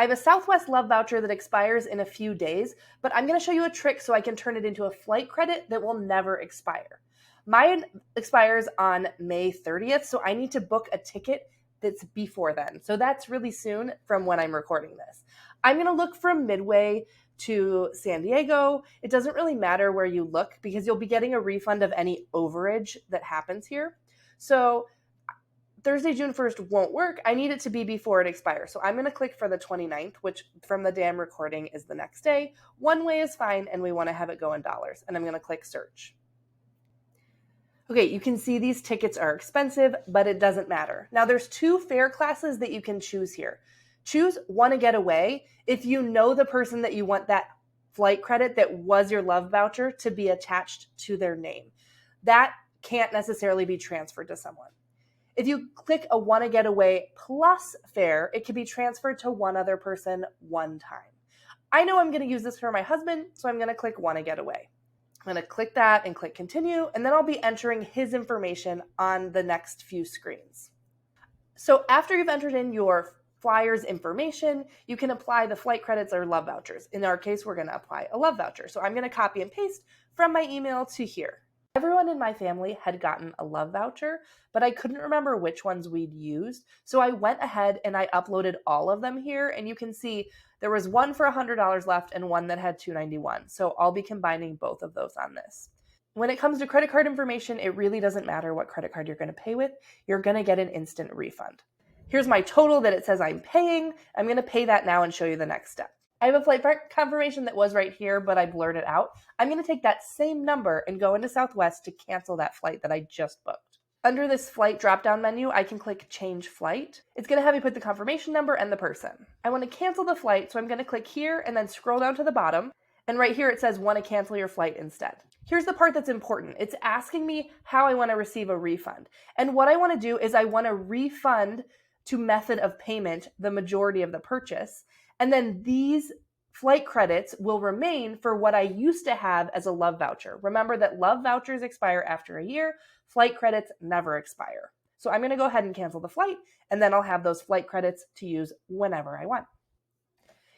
I have a Southwest LUV voucher that expires in a few days, but I'm going to show you a trick so I can turn it into a flight credit that will never expire. Mine expires on May 30th, so I need to book a ticket that's before then. So that's really soon from when I'm recording this. I'm going to look from Midway to San Diego. It doesn't really matter where you look because you'll be getting a refund of any overage that happens here. So Thursday, June 1st won't work. I need it to be before it expires. So I'm going to click for the 29th, which from the day I'm recording is the next day. One way is fine, and we want to have it go in dollars. And I'm going to click search. Okay, you can see these tickets are expensive, but it doesn't matter. Now there's two fare classes that you can choose here. Choose want to get away if you know the person that you want that flight credit that was your LUV voucher to be attached to their name. That can't necessarily be transferred to someone. If you click a want to get away plus fare, it can be transferred to one other person one time. I know I'm going to use this for my husband, so I'm going to click want to get away. I'm going to click that and click continue, and then I'll be entering his information on the next few screens. So after you've entered in your flyer's information, you can apply the flight credits or LUV vouchers. In our case, we're going to apply a LUV voucher. So I'm going to copy and paste from my email to here. Everyone in my family had gotten a LUV voucher, but I couldn't remember which ones we'd used. So I went ahead and I uploaded all of them here, and you can see there was one for $100 left and one that had $291. So I'll be combining both of those on this. When it comes to credit card information, it really doesn't matter what credit card you're going to pay with. You're going to get an instant refund. Here's my total that it says I'm paying. I'm going to pay that now and show you the next step. I have a flight confirmation that was right here, but I blurred it out. I'm going to take that same number and go into Southwest to cancel that flight that I just booked. Under this flight drop-down menu, I can click change flight. It's going to have me put the confirmation number and the person. I want to cancel the flight, so I'm going to click here and then scroll down to the bottom. And right here it says want to cancel your flight instead. Here's the part that's important. It's asking me how I want to receive a refund. And what I want to do is I want to refund to method of payment the majority of the purchase. And then these flight credits will remain for what I used to have as a LUV voucher. Remember that LUV vouchers expire after a year. Flight credits never expire. So I'm going to go ahead and cancel the flight, and then I'll have those flight credits to use whenever I want.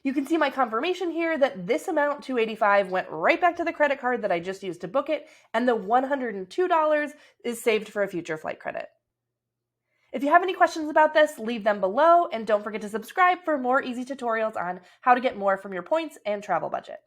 You can see my confirmation here that this amount, $285, went right back to the credit card that I just used to book it, and the $102 is saved for a future flight credit. If you have any questions about this, leave them below, and don't forget to subscribe for more easy tutorials on how to get more from your points and travel budget.